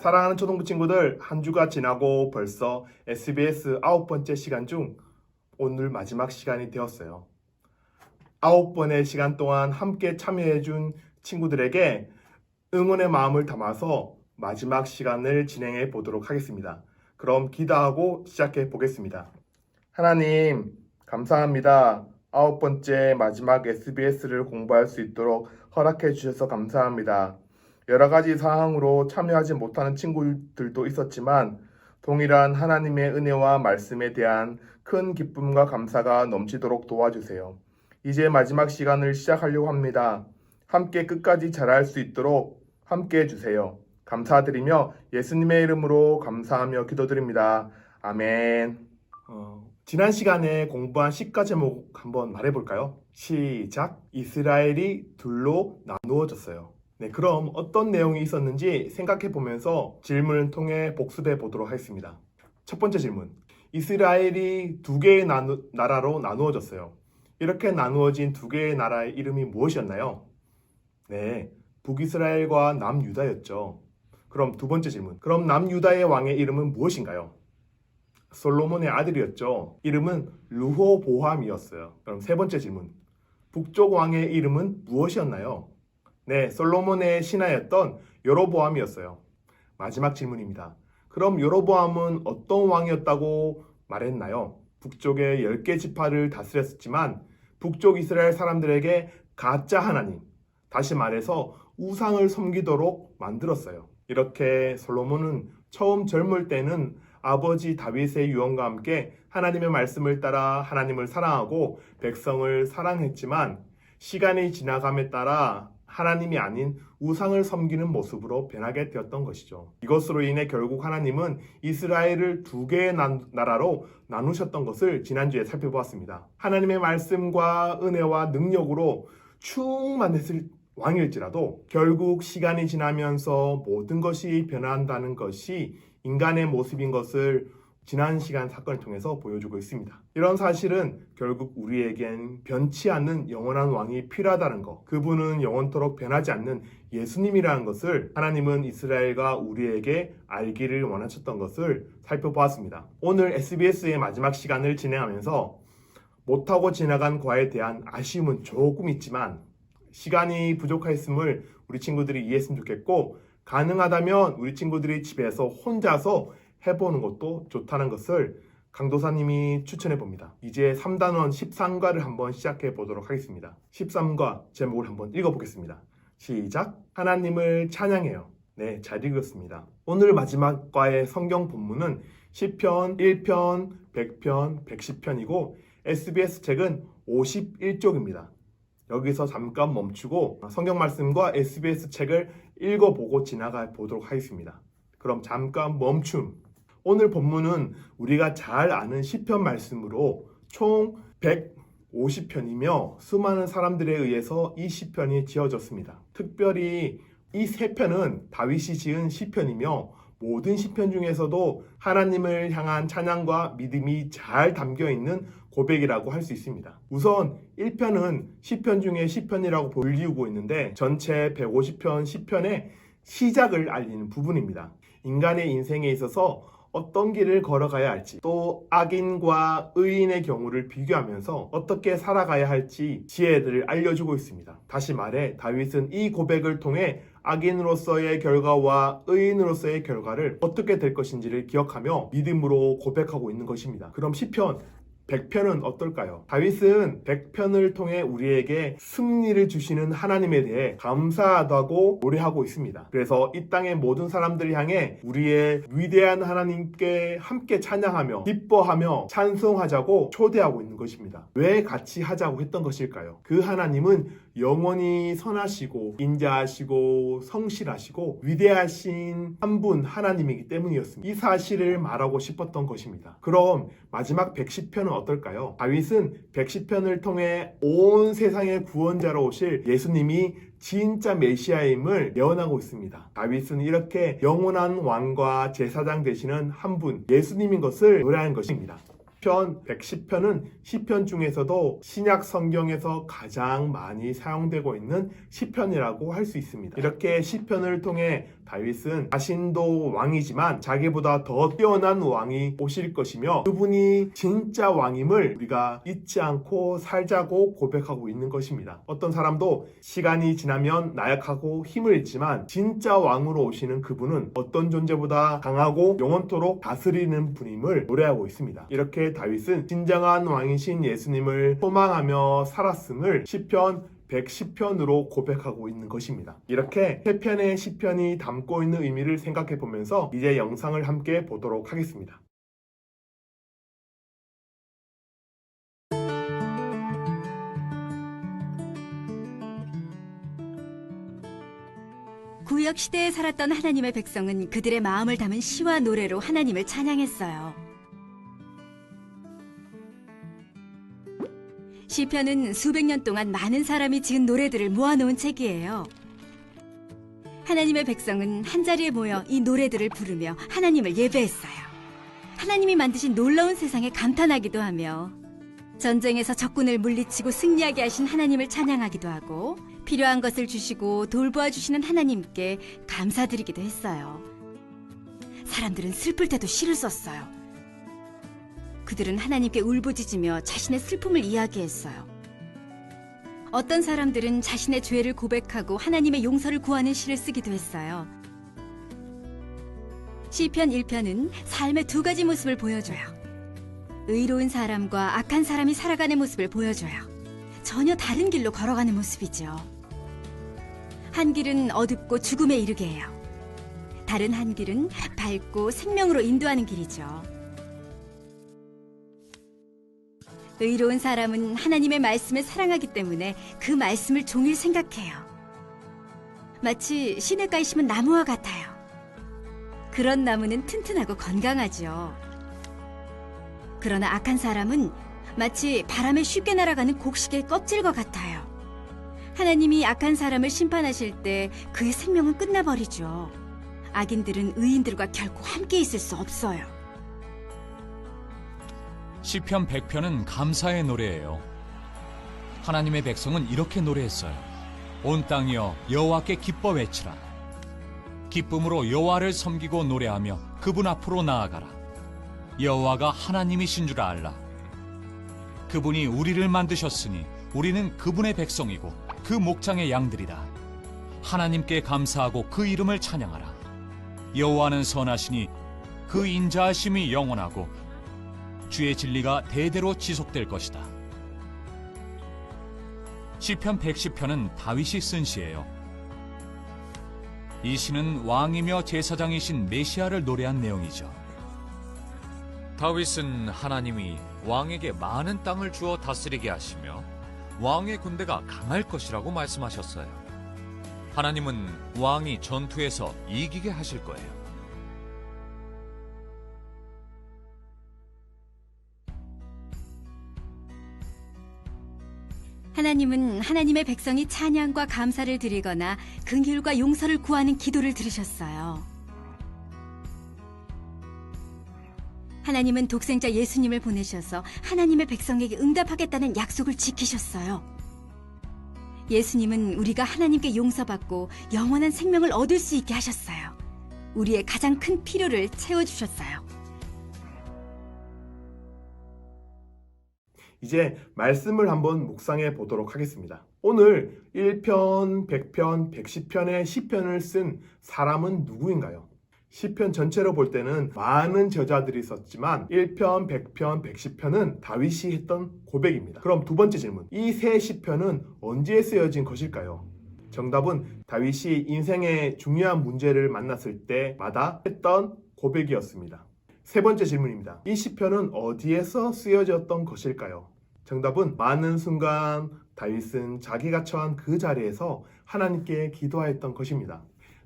사랑하는 초등부 친구들, 한 주가 지나고 벌써 SBS 9번째 시간 중 오늘 마지막 시간이 되었어요. 9번의 시간 동안 함께 참여해준 친구들에게 응원의 마음을 담아서 마지막 시간을 진행해 보도록 하겠습니다. 그럼 기도하고 시작해 보겠습니다. 하나님, 감사합니다. 9번째 마지막 SBS를 공부할 수 있도록 허락해 주셔서 감사합니다. 여러 가지 사항으로 참여하지 못하는 친구들도 있었지만 동일한 하나님의 은혜와 말씀에 대한 큰 기쁨과 감사가 넘치도록 도와주세요. 이제 마지막 시간을 시작하려고 합니다. 함께 끝까지 잘할 수 있도록 함께 해주세요. 감사드리며 예수님의 이름으로 감사하며 기도드립니다. 아멘. 지난 시간에 공부한 시가 제목 한번 말해볼까요? 시작! 이스라엘이 둘로 나누어졌어요. 네, 그럼 어떤 내용이 있었는지 생각해 보면서 질문을 통해 복습해 보도록 하겠습니다. 첫 번째 질문. 이스라엘이 두 개의 나라로 나누어졌어요. 이렇게 나누어진 두 개의 나라의 이름이 무엇이었나요? 네, 북이스라엘과 남유다였죠. 그럼 두 번째 질문. 그럼 남유다의 왕의 이름은 무엇인가요? 솔로몬의 아들이었죠. 이름은 르호보암이었어요. 그럼 세 번째 질문. 북쪽 왕의 이름은 무엇이었나요? 네, 솔로몬의 신하였던 여로보암이었어요. 마지막 질문입니다. 그럼 여로보암은 어떤 왕이었다고 말했나요? 북쪽의 10개 지파를 다스렸지만 북쪽 이스라엘 사람들에게 가짜 하나님, 다시 말해서 우상을 섬기도록 만들었어요. 이렇게 솔로몬은 처음 젊을 때는 아버지 다윗의 유언과 함께 하나님의 말씀을 따라 하나님을 사랑하고 백성을 사랑했지만 시간이 지나감에 따라 하나님이 아닌 우상을 섬기는 모습으로 변하게 되었던 것이죠. 이것으로 인해 결국 하나님은 이스라엘을 두 개의 나라로 나누셨던 것을 지난주에 살펴보았습니다. 하나님의 말씀과 은혜와 능력으로 충만했을 왕일지라도 결국 시간이 지나면서 모든 것이 변한다는 것이 인간의 모습인 것을 지난 시간 사건을 통해서 보여주고 있습니다. 이런 사실은 결국 우리에겐 변치 않는 영원한 왕이 필요하다는 것, 그분은 영원토록 변하지 않는 예수님이라는 것을 하나님은 이스라엘과 우리에게 알기를 원하셨던 것을 살펴보았습니다. 오늘 SBS의 마지막 시간을 진행하면서 못하고 지나간 과에 대한 아쉬움은 조금 있지만 시간이 부족했음을 우리 친구들이 이해했으면 좋겠고, 가능하다면 우리 친구들이 집에서 혼자서 해보는 것도 좋다는 것을 강도사님이 추천해 봅니다. 이제 3단원 13과를 한번 시작해 보도록 하겠습니다. 13과 제목을 한번 읽어보겠습니다. 시작! 하나님을 찬양해요. 네, 잘 읽었습니다. 오늘 마지막 과의 성경 본문은 시편 1편, 100편, 110편이고 SBS 책은 51쪽입니다. 여기서 잠깐 멈추고 성경 말씀과 SBS 책을 읽어보고 지나가 보도록 하겠습니다. 그럼 잠깐 멈춤. 오늘 본문은 우리가 잘 아는 시편 말씀으로 총 150편이며 수많은 사람들에 의해서 이 시편이 지어졌습니다. 특별히 이 세 편은 다윗이 지은 시편이며 모든 시편 중에서도 하나님을 향한 찬양과 믿음이 잘 담겨 있는 고백이라고 할 수 있습니다. 우선 1편은 시편 중에 시편이라고 불리우고 있는데 전체 150편 시편의 시작을 알리는 부분입니다. 인간의 인생에 있어서 어떤 길을 걸어가야 할지, 또 악인과 의인의 경우를 비교하면서 어떻게 살아가야 할지 지혜들을 알려주고 있습니다. 다시 말해 다윗은 이 고백을 통해 악인으로서의 결과와 의인으로서의 결과를 어떻게 될 것인지를 기억하며 믿음으로 고백하고 있는 것입니다. 그럼 시편 100편은 어떨까요? 다윗은 100편을 통해 우리에게 승리를 주시는 하나님에 대해 감사하다고 노래하고 있습니다. 그래서 이 땅의 모든 사람들을 향해 우리의 위대한 하나님께 함께 찬양하며 기뻐하며 찬송하자고 초대하고 있는 것입니다. 왜 같이 하자고 했던 것일까요? 그 하나님은 영원히 선하시고 인자하시고 성실하시고 위대하신 한 분 하나님이기 때문이었습니다. 이 사실을 말하고 싶었던 것입니다. 그럼 마지막 110편은 어떨까요? 다윗은 110편을 통해 온 세상의 구원자로 오실 예수님이 진짜 메시아임을 예언하고 있습니다. 다윗은 이렇게 영원한 왕과 제사장 되시는 한 분, 예수님인 것을 노래하는 것입니다. 시편 110편은 시편 중에서도 신약 성경에서 가장 많이 사용되고 있는 시편이라고 할 수 있습니다. 이렇게 시편을 통해 다윗은 자신도 왕이지만 자기보다 더 뛰어난 왕이 오실 것이며 그분이 진짜 왕임을 우리가 잊지 않고 살자고 고백하고 있는 것입니다. 어떤 사람도 시간이 지나면 나약하고 힘을 잃지만 진짜 왕으로 오시는 그분은 어떤 존재보다 강하고 영원토록 다스리는 분임을 노래하고 있습니다. 이렇게 다윗은 진정한 왕이신 예수님을 소망하며 살았음을 시편 110편으로 고백하고 있는 것입니다. 이렇게 세 편의 시편이 담고 있는 의미를 생각해 보면서 이제 영상을 함께 보도록 하겠습니다. 구약 시대에 살았던 하나님의 백성은 그들의 마음을 담은 시와 노래로 하나님을 찬양했어요. 시편은 수백 년 동안 많은 사람이 지은 노래들을 모아놓은 책이에요. 하나님의 백성은 한자리에 모여 이 노래들을 부르며 하나님을 예배했어요. 하나님이 만드신 놀라운 세상에 감탄하기도 하며 전쟁에서 적군을 물리치고 승리하게 하신 하나님을 찬양하기도 하고 필요한 것을 주시고 돌보아 주시는 하나님께 감사드리기도 했어요. 사람들은 슬플 때도 시를 썼어요. 그들은 하나님께 울부짖으며 자신의 슬픔을 이야기했어요. 어떤 사람들은 자신의 죄를 고백하고 하나님의 용서를 구하는 시를 쓰기도 했어요. 시편 1편은 삶의 두 가지 모습을 보여줘요. 의로운 사람과 악한 사람이 살아가는 모습을 보여줘요. 전혀 다른 길로 걸어가는 모습이죠. 한 길은 어둡고 죽음에 이르게 해요. 다른 한 길은 밝고 생명으로 인도하는 길이죠. 의로운 사람은 하나님의 말씀을 사랑하기 때문에 그 말씀을 종일 생각해요. 마치 시냇가에 심은 나무와 같아요. 그런 나무는 튼튼하고 건강하죠. 그러나 악한 사람은 마치 바람에 쉽게 날아가는 곡식의 껍질과 같아요. 하나님이 악한 사람을 심판하실 때 그의 생명은 끝나버리죠. 악인들은 의인들과 결코 함께 있을 수 없어요. 시편 100편은 감사의 노래예요. 하나님의 백성은 이렇게 노래했어요. 온 땅이여 여호와께 기뻐 외치라. 기쁨으로 여호와를 섬기고 노래하며 그분 앞으로 나아가라. 여호와가 하나님이신 줄 알라. 그분이 우리를 만드셨으니 우리는 그분의 백성이고 그 목장의 양들이다. 하나님께 감사하고 그 이름을 찬양하라. 여호와는 선하시니 그 인자하심이 영원하고 주의 진리가 대대로 지속될 것이다. 시편 110편은 다윗이 쓴 시예요. 이 시는 왕이며 제사장이신 메시아를 노래한 내용이죠. 다윗은 하나님이 왕에게 많은 땅을 주어 다스리게 하시며 왕의 군대가 강할 것이라고 말씀하셨어요. 하나님은 왕이 전투에서 이기게 하실 거예요. 하나님은 하나님의 백성이 찬양과 감사를 드리거나 긍휼과 용서를 구하는 기도를 들으셨어요. 하나님은 독생자 예수님을 보내셔서 하나님의 백성에게 응답하겠다는 약속을 지키셨어요. 예수님은 우리가 하나님께 용서받고 영원한 생명을 얻을 수 있게 하셨어요. 우리의 가장 큰 필요를 채워주셨어요. 이제 말씀을 한번 묵상해 보도록 하겠습니다. 오늘 1편, 100편, 110편의 시편을 쓴 사람은 누구인가요? 시편 전체로 볼 때는 많은 저자들이 썼지만 1편, 100편, 110편은 다윗이 했던 고백입니다. 그럼 두 번째 질문, 이 세 시편은 언제 쓰여진 것일까요? 정답은 다윗이 인생의 중요한 문제를 만났을 때마다 했던 고백이었습니다. 세 번째 질문입니다. 이 시편은 어디에서 쓰여졌던 것일까요? 정답은 많은 순간 다윗은 자기가 처한 그 자리에서 하나님께 기도하였던 것입니다.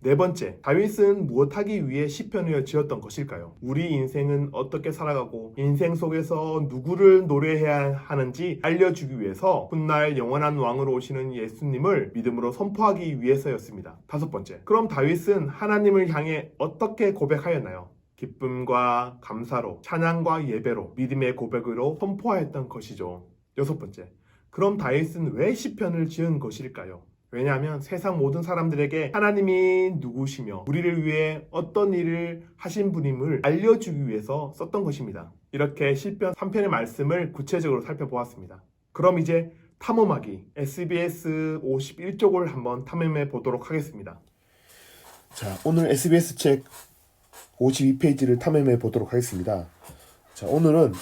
네 번째, 다윗은 무엇하기 위해 시편을 지었던 것일까요? 우리 인생은 어떻게 살아가고 인생 속에서 누구를 노래해야 하는지 알려주기 위해서 훗날 영원한 왕으로 오시는 예수님을 믿음으로 선포하기 위해서였습니다. 다섯 번째, 그럼 다윗은 하나님을 향해 어떻게 고백하였나요? 기쁨과 감사로, 찬양과 예배로, 믿음의 고백으로 선포하였던 것이죠. 여섯 번째, 그럼 다윗은 왜 시편을 지은 것일까요? 왜냐하면 세상 모든 사람들에게 하나님이 누구시며 우리를 위해 어떤 일을 하신 분임을 알려주기 위해서 썼던 것입니다. 이렇게 시편 3편의 말씀을 구체적으로 살펴보았습니다. 그럼 이제 탐험하기 SBS 51쪽을 한번 탐험해 보도록 하겠습니다. 자, 오늘 SBS 책 52페이지를 탐험해 보도록 하겠습니다. 자, 오늘은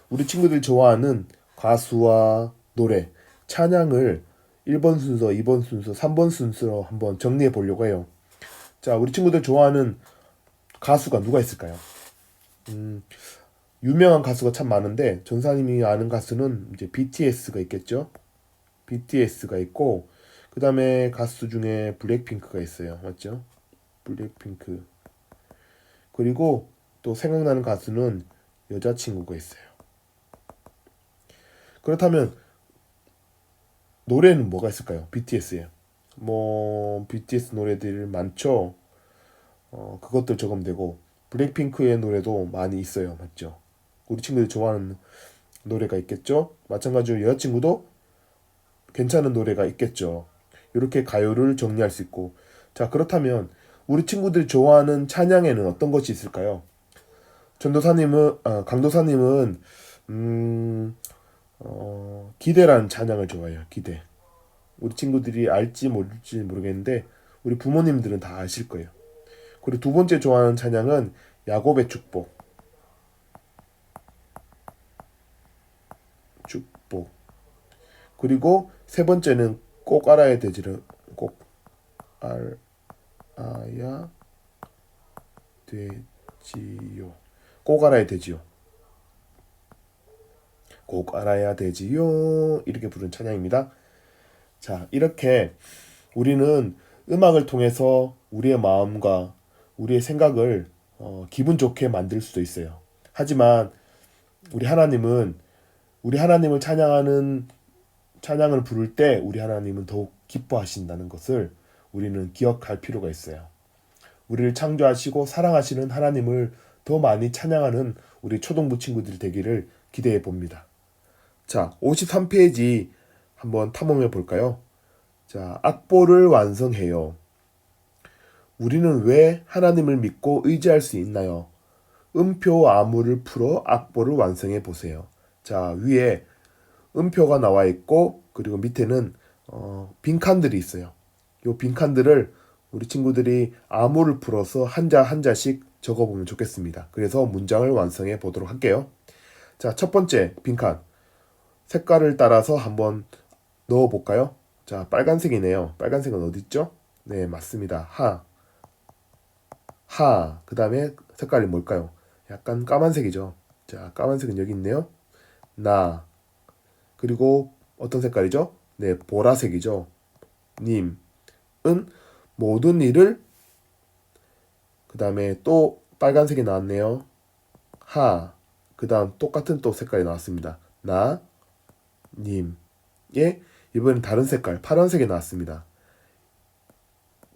우리 친구들 좋아하는 가수와 노래, 찬양을 1번 순서, 2번 순서, 3번 순서로 한번 정리해 보려고 해요. 자, 우리 친구들 좋아하는 가수가 누가 있을까요? 유명한 가수가 참 많은데 전사님이 아는 가수는 이제 BTS가 있겠죠. BTS가 있고 그 다음에 가수 중에 블랙핑크가 있어요. 맞죠? 블랙핑크. 그리고 또 생각나는 가수는 여자친구가 있어요. 그렇다면 노래는 뭐가 있을까요? BTS에. BTS 노래들 많죠. 그것들 적으면 되고 블랙핑크의 노래도 많이 있어요. 맞죠? 우리 친구들이 좋아하는 노래가 있겠죠. 마찬가지로 여자친구도 괜찮은 노래가 있겠죠. 이렇게 가요를 정리할 수 있고. 자, 그렇다면 우리 친구들이 좋아하는 찬양에는 어떤 것이 있을까요? 강도사님은 기대라는 찬양을 좋아해요. 기대. 우리 친구들이 알지 모를지 모르겠는데 우리 부모님들은 다 아실 거예요. 그리고 두 번째 좋아하는 찬양은 야곱의 축복. 그리고 세 번째는 꼭 알아야 되지요. 꼭 알아야 되지요. 꼭 알아야 되지요. 꼭 알아야 되지요. 이렇게 부른 찬양입니다. 자, 이렇게 우리는 음악을 통해서 우리의 마음과 우리의 생각을 기분 좋게 만들 수도 있어요. 하지만 우리 하나님을 찬양을 부를 때 우리 하나님은 더욱 기뻐하신다는 것을 우리는 기억할 필요가 있어요. 우리를 창조하시고 사랑하시는 하나님을 더 많이 찬양하는 우리 초등부 친구들이 되기를 기대해 봅니다. 자, 53페이지 한번 탐험해 볼까요? 자, 악보를 완성해요. 우리는 왜 하나님을 믿고 의지할 수 있나요? 음표 암호를 풀어 악보를 완성해 보세요. 자, 위에 음표가 나와 있고 그리고 밑에는 빈칸들이 있어요. 이 빈칸들을 우리 친구들이 암호를 풀어서 한자 한자씩 적어보면 좋겠습니다. 그래서 문장을 완성해 보도록 할게요. 자, 첫 번째 빈칸. 색깔을 따라서 한번 넣어볼까요? 자, 빨간색이네요. 빨간색은 어디 있죠? 네, 맞습니다. 그 다음에 색깔이 뭘까요? 약간 까만색이죠. 자, 까만색은 여기 있네요. 그리고 어떤 색깔이죠? 네, 보라색이죠. 님은 모든 일을, 그 다음에 또 빨간색이 나왔네요. 그 다음 똑같은 또 색깔이 나왔습니다. 님. 예, 이번엔 다른 색깔, 파란색이 나왔습니다.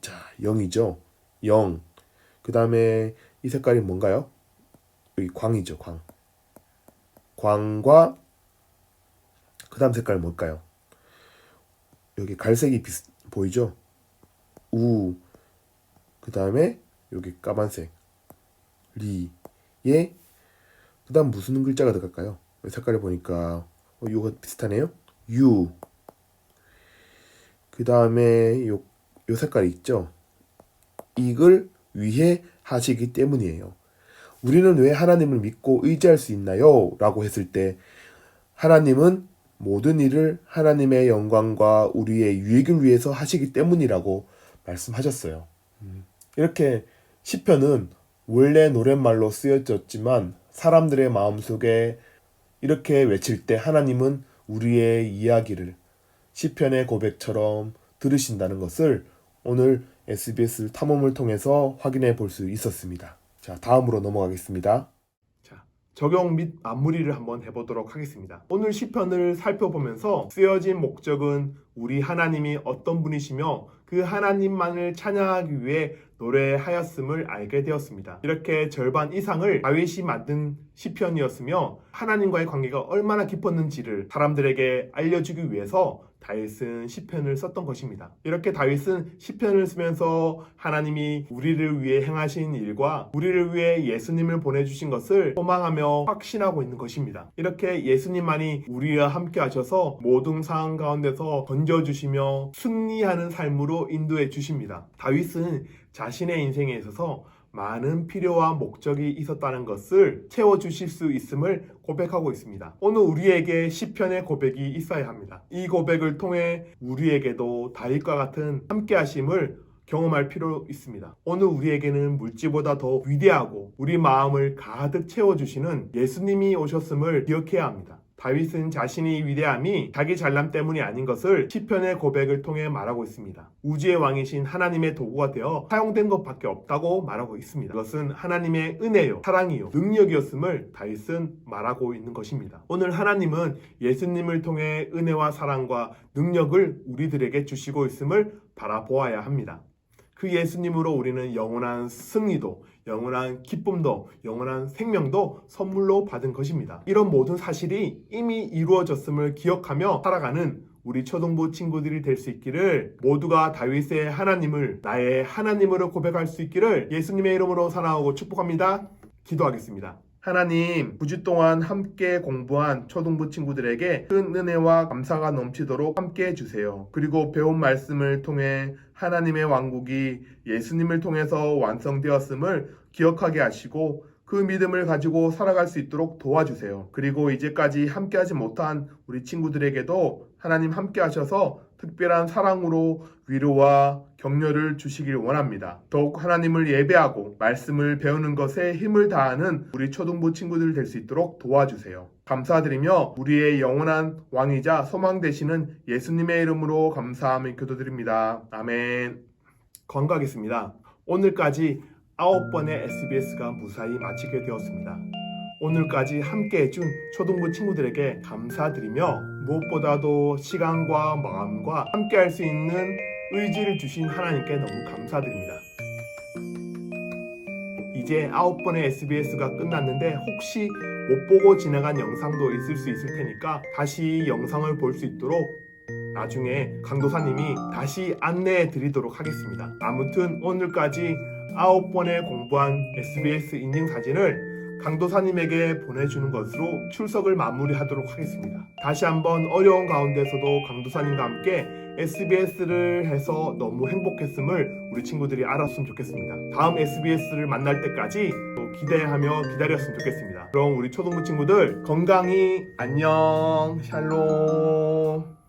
자, 0이죠. 0. 그 다음에 이 색깔이 뭔가요? 여기 광이죠, 광. 광과 그 다음 색깔 뭘까요? 여기 갈색이 보이죠? 그 다음에 여기 까만색. 예. 그 다음 무슨 글자가 들어갈까요? 색깔을 보니까 이거 비슷하네요. 그 다음에 요 색깔이 있죠. 이걸 위해 하시기 때문이에요. 우리는 왜 하나님을 믿고 의지할 수 있나요? 라고 했을 때 하나님은 모든 일을 하나님의 영광과 우리의 유익을 위해서 하시기 때문이라고 말씀하셨어요. 이렇게 시편은 원래 노랫말로 쓰여졌지만 사람들의 마음속에 이렇게 외칠 때 하나님은 우리의 이야기를 시편의 고백처럼 들으신다는 것을 오늘 SBS 탐험을 통해서 확인해 볼 수 있었습니다. 자, 다음으로 넘어가겠습니다. 자, 적용 및 맞무리를 한번 해보도록 하겠습니다. 오늘 시편을 살펴보면서 쓰여진 목적은 우리 하나님이 어떤 분이시며 그 하나님만을 찬양하기 위해 노래하였음을 알게 되었습니다. 이렇게 절반 이상을 다윗이 만든 시편이었으며 하나님과의 관계가 얼마나 깊었는지를 사람들에게 알려주기 위해서 다윗은 시편을 썼던 것입니다. 이렇게 다윗은 시편을 쓰면서 하나님이 우리를 위해 행하신 일과 우리를 위해 예수님을 보내주신 것을 소망하며 확신하고 있는 것입니다. 이렇게 예수님만이 우리와 함께 하셔서 모든 상황 가운데서 건져주시며 승리하는 삶으로 인도해 주십니다. 다윗은 자신의 인생에 있어서 많은 필요와 목적이 있었다는 것을 채워주실 수 있음을 고백하고 있습니다. 오늘 우리에게 시편의 고백이 있어야 합니다. 이 고백을 통해 우리에게도 다윗과 같은 함께하심을 경험할 필요 있습니다. 오늘 우리에게는 물질보다 더 위대하고 우리 마음을 가득 채워주시는 예수님이 오셨음을 기억해야 합니다. 다윗은 자신이 위대함이 자기 잘남 때문이 아닌 것을 시편의 고백을 통해 말하고 있습니다. 우주의 왕이신 하나님의 도구가 되어 사용된 것밖에 없다고 말하고 있습니다. 그것은 하나님의 은혜요, 사랑이요, 능력이었음을 다윗은 말하고 있는 것입니다. 오늘 하나님은 예수님을 통해 은혜와 사랑과 능력을 우리들에게 주시고 있음을 바라보아야 합니다. 그 예수님으로 우리는 영원한 승리도, 영원한 기쁨도, 영원한 생명도 선물로 받은 것입니다. 이런 모든 사실이 이미 이루어졌음을 기억하며 살아가는 우리 초등부 친구들이 될 수 있기를, 모두가 다윗의 하나님을 나의 하나님으로 고백할 수 있기를 예수님의 이름으로 사랑하고 축복합니다. 기도하겠습니다. 하나님, 9주 동안 함께 공부한 초등부 친구들에게 큰 은혜와 감사가 넘치도록 함께 해주세요. 그리고 배운 말씀을 통해 하나님의 왕국이 예수님을 통해서 완성되었음을 기억하게 하시고 그 믿음을 가지고 살아갈 수 있도록 도와주세요. 그리고 이제까지 함께하지 못한 우리 친구들에게도 하나님 함께 하셔서 특별한 사랑으로 위로와 격려를 주시길 원합니다. 더욱 하나님을 예배하고 말씀을 배우는 것에 힘을 다하는 우리 초등부 친구들 될 수 있도록 도와주세요. 감사드리며 우리의 영원한 왕이자 소망 되시는 예수님의 이름으로 감사하며 기도드립니다. 아멘. 건강하겠습니다. 오늘까지 9번의 SBS가 무사히 마치게 되었습니다. 오늘까지 함께 해준 초등부 친구들에게 감사드리며 무엇보다도 시간과 마음과 함께 할 수 있는 의지를 주신 하나님께 너무 감사드립니다. 이제 9번의 SBS가 끝났는데 혹시 못 보고 지나간 영상도 있을 수 있을 테니까 다시 영상을 볼 수 있도록 나중에 강도사님이 다시 안내해 드리도록 하겠습니다. 아무튼 오늘까지 9번에 공부한 SBS 인증사진을 강도사님에게 보내주는 것으로 출석을 마무리하도록 하겠습니다. 다시 한번 어려운 가운데서도 강도사님과 함께 SBS를 해서 너무 행복했음을 우리 친구들이 알았으면 좋겠습니다. 다음 SBS를 만날 때까지 또 기대하며 기다렸으면 좋겠습니다. 그럼 우리 초등부 친구들 건강히 안녕, 샬롬.